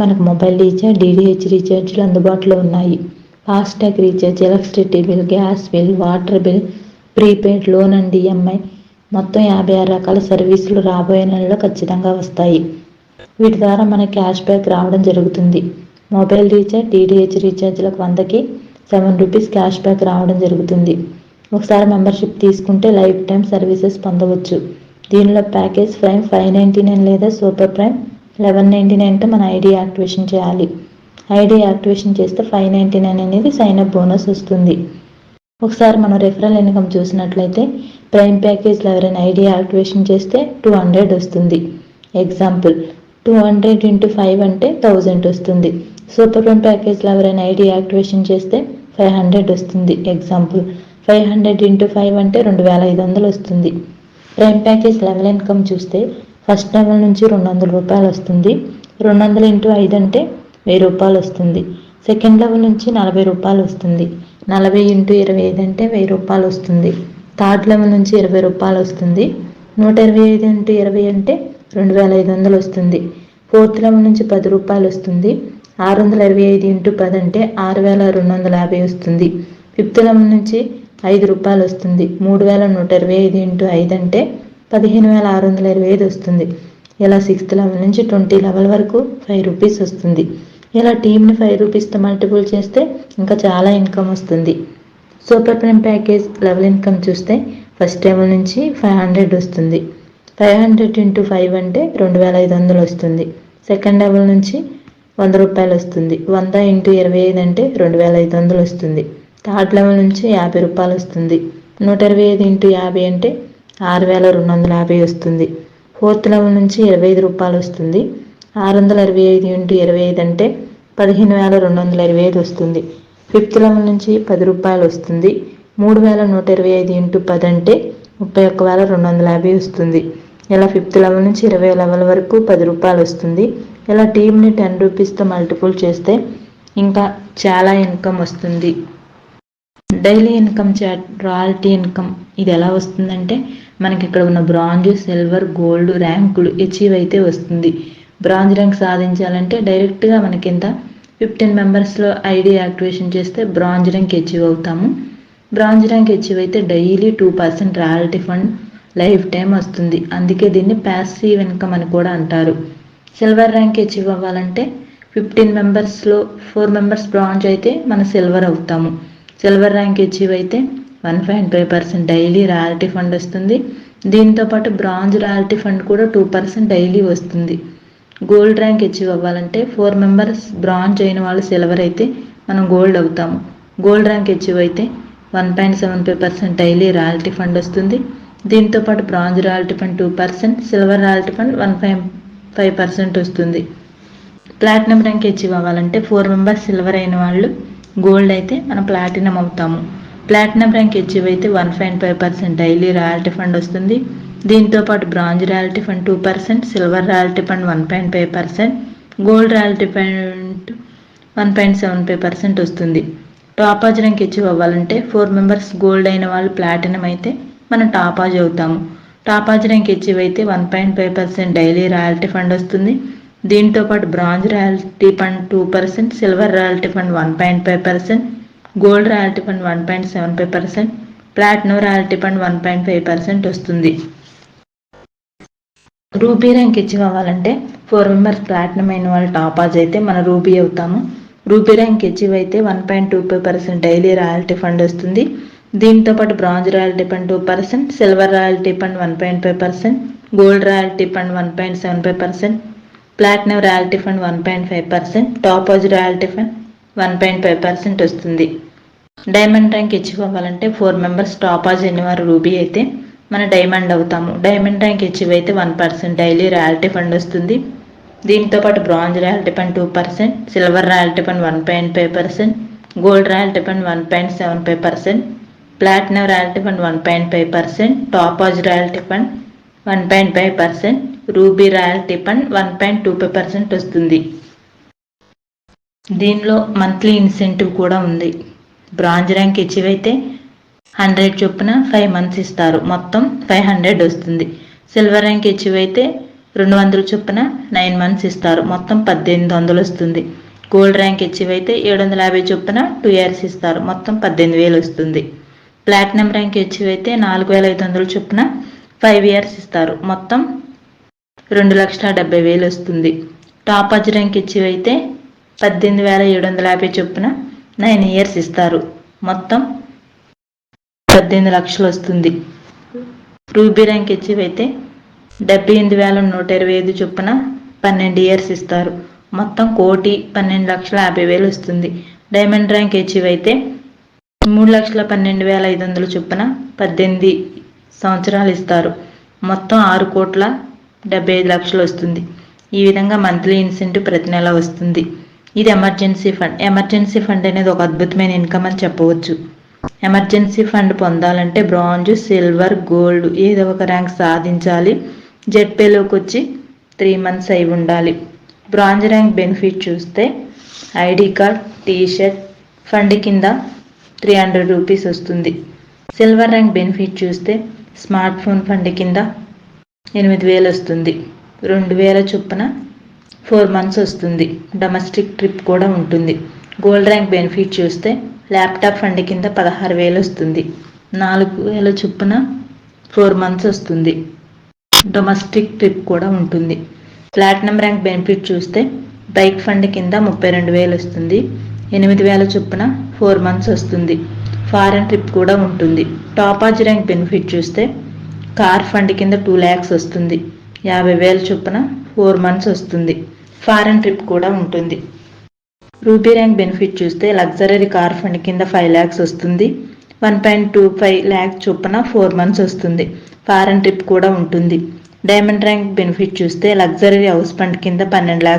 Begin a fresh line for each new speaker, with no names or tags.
మనకు mobile recharge, DTH రీఛార్జ్లు అందుబాటులో ఉన్నాయి. FASTag recharge, electricity bill, gas bill, water bill, prepaid, loan and EMI మొత్తం 56 రకాల సర్వీసులు రాబోయే నెలలో ఖచ్చితంగా వస్తాయి. వీటి ద్వారా మనకి క్యాష్ బ్యాక్ రావడం జరుగుతుంది. మొబైల్ రీఛార్జ్, డీటీహెచ్ రీఛార్జ్లకు 100కి ₹7 క్యాష్ బ్యాక్ రావడం జరుగుతుంది. ఒకసారి మెంబర్షిప్ తీసుకుంటే లైఫ్ టైం సర్వీసెస్ పొందవచ్చు. దీనిలో ప్యాకేజ్ ప్రైమ్ $599 లేదా సూపర్ ప్రైమ్ $1199తో మన ఐడి యాక్టివేషన్ చేయాలి. ఐడి యాక్టివేషన్ చేస్తే $599 అనేది సైన్ అప్ బోనస్ వస్తుంది. ఒకసారి మనం రెఫరల్ ఇన్కమ్ చూసినట్లయితే ప్రైమ్ ప్యాకేజ్లో ఎవరైనా ఐడి యాక్టివేషన్ చేస్తే 200 వస్తుంది. ఎగ్జాంపుల్ 200 × 5 అంటే 1000 వస్తుంది. సూపర్ ప్రైమ్ ప్యాకేజ్లో ఎవరైనా ఐడి యాక్టివేషన్ చేస్తే 500 వస్తుంది. ఎగ్జాంపుల్ 500 × 5 అంటే 2500 వస్తుంది. ప్రైమ్ ప్యాకేజ్ లెవెల్ ఇన్కమ్ చూస్తే ఫస్ట్ లెవెల్ నుంచి ₹200 వస్తుంది. 200 × 5 అంటే ₹1000 వస్తుంది. సెకండ్ లెవెల్ నుంచి ₹40 వస్తుంది. 40 × 25 అంటే ₹1000 వస్తుంది. థర్డ్ లెవెల్ నుంచి ₹20 వస్తుంది. 125 × 20 అంటే 2500 వస్తుంది. ఫోర్త్ లెవెల్ నుంచి ₹10 వస్తుంది. 625 × 10 అంటే 6250 వస్తుంది. ఫిఫ్త్ లెవెల్ నుంచి ₹5 వస్తుంది. 3125 × 5 అంటే 15625 వస్తుంది. ఇలా సిక్స్త్ లెవెల్ నుంచి 20 లెవెల్ వరకు ₹5 వస్తుంది. ఇలా టీమ్ని ₹5తో మల్టిపుల్ చేస్తే ఇంకా చాలా ఇన్కమ్ వస్తుంది. Super prime package level income చూస్తే ఫస్ట్ లెవెల్ నుంచి 500 వస్తుంది. 500 × 5 అంటే 2500 వస్తుంది. సెకండ్ లెవెల్ నుంచి ₹100 వస్తుంది. 100 × 25 అంటే 2500 వస్తుంది. థర్డ్ లెవెల్ నుంచి ₹50 వస్తుంది. 125 × 50 అంటే 6250 వస్తుంది. ఫోర్త్ లెవెల్ నుంచి ₹25 వస్తుంది. 625 × 25 అంటే 15225 వస్తుంది. ఫిఫ్త్ లెవెల్ నుంచి ₹10 వస్తుంది. 3125 × 10 అంటే 31250 వస్తుంది. ఇలా ఫిఫ్త్ లెవెల్ నుంచి 20 లెవెల్ వరకు ₹10 వస్తుంది. ఇలా టీమ్ని ₹10తో మల్టిపుల్ చేస్తే ఇంకా చాలా ఇన్కమ్ వస్తుంది. Daily income chart, royalty income ఇది ఎలా వస్తుందంటే మనకి ఇక్కడ ఉన్న బ్రాంజ్, సిల్వర్, గోల్డ్ ర్యాంకులు అచీవ్ అయితే వస్తుంది. బ్రాంజ్ ర్యాంక్ సాధించాలంటే డైరెక్ట్గా మనకి ఇంత 15 మెంబర్స్లో ఐడి యాక్టివేషన్ చేస్తే బ్రాంజ్ ర్యాంక్ అచీవ్ అవుతాము. బ్రాంజ్ ర్యాంక్ అచీవ్ అయితే daily 2% royalty fund life time వస్తుంది. అందుకే దీన్ని ప్యాసివ్ ఇన్కమ్ అని కూడా అంటారు. సిల్వర్ ర్యాంక్ అచీవ్ అవ్వాలంటే 15 మెంబర్స్లో 4 మెంబర్స్ బ్రాంజ్ అయితే మన సిల్వర్ అవుతాము. సిల్వర్ ర్యాంక్ అచీవ్ అయితే 1.5% డైలీ రాయల్టీ ఫండ్ వస్తుంది. దీంతోపాటు బ్రాంజ్ రాయల్టీ ఫండ్ కూడా 2% డైలీ వస్తుంది. గోల్డ్ ర్యాంక్ అచీవ్ అవ్వాలంటే 4 మెంబర్స్ బ్రాంజ్ అయిన వాళ్ళు సిల్వర్ అయితే మనం గోల్డ్ అవుతాము. గోల్డ్ ర్యాంక్ అచీవ్ అయితే 1.75% డైలీ రాయల్టీ ఫండ్ వస్తుంది. దీంతోపాటు bronze royalty fund 2%, silver royalty fund 1.5% వస్తుంది. ప్లాటినం ర్యాంక్ అచీవ్ అవ్వాలంటే 4 మెంబర్స్ సిల్వర్ అయిన వాళ్ళు గోల్డ్ అయితే మనం ప్లాటినం అవుతాము. ప్లాటినం ర్యాంక్ అచీవ్ అయితే 1.5% డైలీ రాయల్టీ ఫండ్ వస్తుంది. దీంతోపాటు bronze royalty fund 2%, silver royalty fund 1.5%, gold royalty fund 1.75% వస్తుంది. టాపాజ్ ర్యాంక్ అచీవ్ అవ్వాలంటే 4 మెంబర్స్ గోల్డ్ అయిన వాళ్ళు ప్లాటినం అయితే మనం టాపాజ్ అవుతాము. టాపాజ్ ర్యాంక్ అచీవ్ అయితే 1.5% డైలీ రాయల్టీ ఫండ్ వస్తుంది. దీంతోపాటు bronze royalty fund 2%, silver royalty fund 1.5%, gold royalty fund 1.75%, platinum royalty fund 1.5% వస్తుంది. రూబీ ర్యాంక్ అచీవ్ అవ్వాలంటే 4 మెంబర్స్ ప్లాటినం అయిన వాళ్ళు టాపాజ్ అయితే మన రూబీ అవుతాము. రూబీ ర్యాంక్ అచీవ్ అయితే 1.25% డైలీ రాయల్టీ ఫండ్ వస్తుంది. దీంతోపాటు bronze royalty fund 2%, silver royalty fund 1.5%, gold royalty fund 1.75%, platinum royalty fund 1.5%, topaz royalty fund 1.5% వస్తుంది. డైమండ్ ర్యాంక్ అచీవ్ అవ్వాలంటే 4 మెంబర్స్ టాపాజ్ అయినవారు రూబీ అయితే మన డైమండ్ అవుతాము. డైమండ్ ర్యాంక్ అచీవ్ అయితే 1% డైలీ రాయల్టీ ఫండ్ వస్తుంది. దీంతోపాటు bronze royalty fund 2%, silver royalty fund 1.5%, gold royalty fund 1.75%, platinum royalty fund 1.5%, topaz royalty fund 1.5%, ruby royalty fund 1.25% వస్తుంది. దీనిలో మంత్లీ ఇన్సెంటివ్ కూడా ఉంది. బ్రాంజ్ ర్యాంక్ అచీవ్ అయితే 100 చొప్పున 5 మంత్స్ ఇస్తారు. మొత్తం 500 వస్తుంది. సిల్వర్ ర్యాంక్ అచీవ్ అయితే 200 చొప్పున 9 మంత్స్ ఇస్తారు, మొత్తం 1800 వస్తుంది. గోల్డ్ ర్యాంక్ అచీవ్ అయితే 750 చొప్పున 2 ఇయర్స్ ఇస్తారు, మొత్తం 18,000 వస్తుంది. ప్లాటినం ర్యాంక్ అచీవ్ అయితే 4500 చొప్పున 5 ఇయర్స్ ఇస్తారు, మొత్తం 2,70,000 వస్తుంది. టాపర్స్ ర్యాంక్ అచీవ్ అయితే 18,750 చొప్పున 9 ఇయర్స్ ఇస్తారు, మొత్తం 18 లక్షలు వస్తుంది. రూబీ ర్యాంక్ అచీవ్ అయితే 78,125 చొప్పున 12 ఇయర్స్ ఇస్తారు, మొత్తం 1,12,50,000 వస్తుంది. డైమండ్ ర్యాంక్ అచీవ్ అయితే 3,12,500 చొప్పున 18 సంవత్సరాలు ఇస్తారు, మొత్తం 6,75,00,000 వస్తుంది. ఈ విధంగా మంత్లీ ఇన్సెంటివ్ ప్రతి నెల వస్తుంది. ఇది ఎమర్జెన్సీ ఫండ్. ఎమర్జెన్సీ ఫండ్ అనేది ఒక అద్భుతమైన ఇన్కమ్ అని చెప్పవచ్చు. ఎమర్జెన్సీ ఫండ్ పొందాలంటే బ్రాంజ్, సిల్వర్, గోల్డ్ ఏదో ఒక ర్యాంక్ సాధించాలి. జెడ్పేలోకి వచ్చి 3 మంత్స్ అయి ఉండాలి. బ్రాంజ్ ర్యాంక్ బెనిఫిట్ చూస్తే ఐడి కార్డ్, టీషర్ట్, ఫండ్ కింద 300 రూపీస్ వస్తుంది. సిల్వర్ ర్యాంక్ బెనిఫిట్ చూస్తే స్మార్ట్ ఫోన్ ఫండ్ కింద 8,000 వస్తుంది. 2,000 చొప్పున 4 మంత్స్ వస్తుంది. డొమెస్టిక్ ట్రిప్ కూడా ఉంటుంది. గోల్డ్ ర్యాంక్ బెనిఫిట్ చూస్తే ల్యాప్టాప్ ఫండ్ కింద 16,000 వస్తుంది. 4,000 చొప్పున 4 మంత్స్ వస్తుంది. డొమెస్టిక్ ట్రిప్ కూడా ఉంటుంది. ప్లాటినం ర్యాంక్ బెనిఫిట్ చూస్తే బైక్ ఫండ్ కింద 32,000 వస్తుంది. 8,000 చొప్పున 4 మంత్స్ వస్తుంది. ఫారెన్ ట్రిప్ కూడా ఉంటుంది. టాపర్స్ ర్యాంక్ బెనిఫిట్ చూస్తే కార్ ఫండ్ కింద 2 lakhs వస్తుంది. 50,000 చొప్పున 4 మంత్స్ వస్తుంది. ఫారెన్ ట్రిప్ కూడా ఉంటుంది. రూబీ ర్యాంక్ బెనిఫిట్ చూస్తే లగ్జరీ కార్ ఫండ్ కింద 5 lakhs వస్తుంది. 1.25 lakhs చొప్పున 4 మంత్స్ వస్తుంది. ఫారెన్ ట్రిప్ కూడా ఉంటుంది. డైమండ్ ర్యాంక్ బెనిఫిట్ చూస్తే లగ్జరీ హౌస్ ఫండ్ కింద 12 lakhs